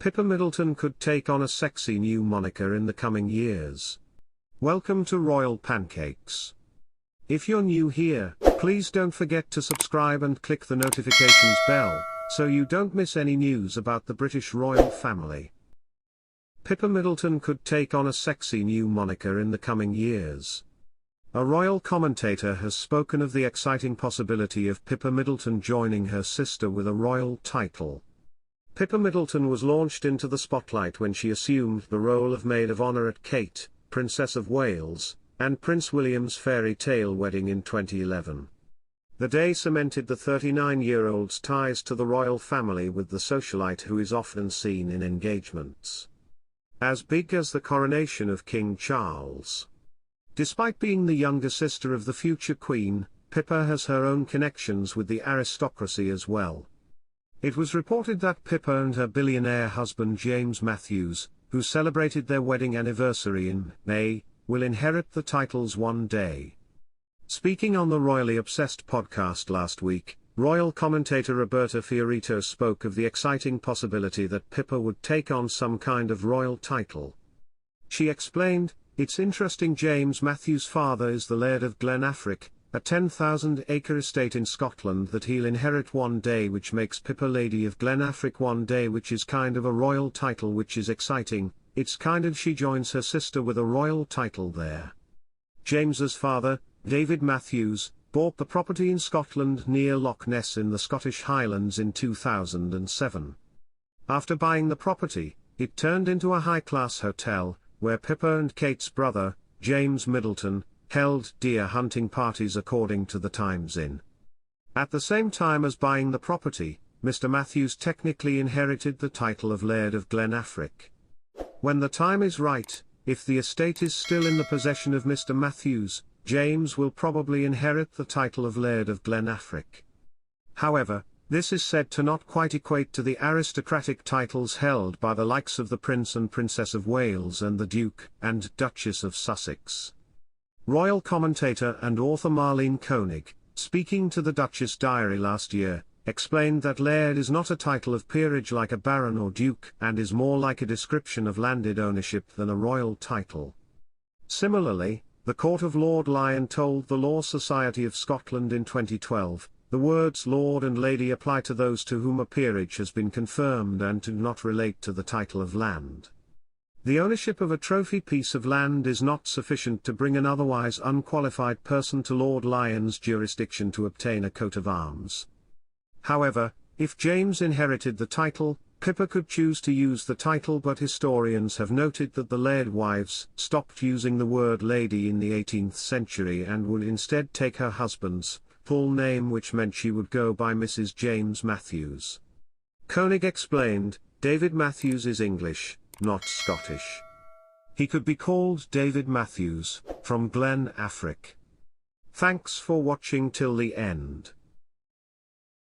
Pippa Middleton could take on a sexy new moniker in the coming years. Welcome to Royal Pancakes. If you're new here, please don't forget to subscribe and click the notifications bell, so you don't miss any news about the British royal family. Pippa Middleton could take on a sexy new moniker in the coming years. A royal commentator has spoken of the exciting possibility of Pippa Middleton joining her sister with a royal title. Pippa Middleton was launched into the spotlight when she assumed the role of maid of honor at Kate, Princess of Wales, and Prince William's fairy tale wedding in 2011. The day cemented the 39-year-old's ties to the royal family with the socialite who is often seen in engagements as big as the coronation of King Charles. Despite being the younger sister of the future Queen, Pippa has her own connections with the aristocracy as well. It was reported that Pippa and her billionaire husband James Matthews, who celebrated their wedding anniversary in May, will inherit the titles one day. Speaking on the Royally Obsessed podcast last week, royal commentator Roberta Fiorito spoke of the exciting possibility that Pippa would take on some kind of royal title. She explained, "It's interesting, James Matthews' father is the Laird of Glenafric, a 10,000-acre estate in Scotland that he'll inherit one day, which makes Pippa Lady of Glenafric one day, which is kind of a royal title, which is exciting. It's kind of she joins her sister with a royal title there." James's father, David Matthews, bought the property in Scotland near Loch Ness in the Scottish Highlands in 2007. After buying the property, it turned into a high-class hotel, where Pippa and Kate's brother, James Middleton, held deer hunting parties, according to the Times Inn. At the same time as buying the property, Mr. Matthews technically inherited the title of Laird of Glenafric. When the time is right, if the estate is still in the possession of Mr. Matthews, James will probably inherit the title of Laird of Glenafric. However, this is said to not quite equate to the aristocratic titles held by the likes of the Prince and Princess of Wales and the Duke and Duchess of Sussex. Royal commentator and author Marlene Koenig, speaking to the Duchess Diary last year, explained that Laird is not a title of peerage like a baron or duke, and is more like a description of landed ownership than a royal title. Similarly, the Court of Lord Lyon told the Law Society of Scotland in 2012, the words Lord and Lady apply to those to whom a peerage has been confirmed and do not relate to the title of land. The ownership of a trophy piece of land is not sufficient to bring an otherwise unqualified person to Lord Lyon's jurisdiction to obtain a coat of arms. However, if James inherited the title, Pippa could choose to use the title, but historians have noted that the Laird wives stopped using the word lady in the 18th century and would instead take her husband's full name, which meant she would go by Mrs. James Matthews. Koenig explained, David Matthews is English, not Scottish. He could be called David Matthews, from Glenafric. Thanks for watching till the end.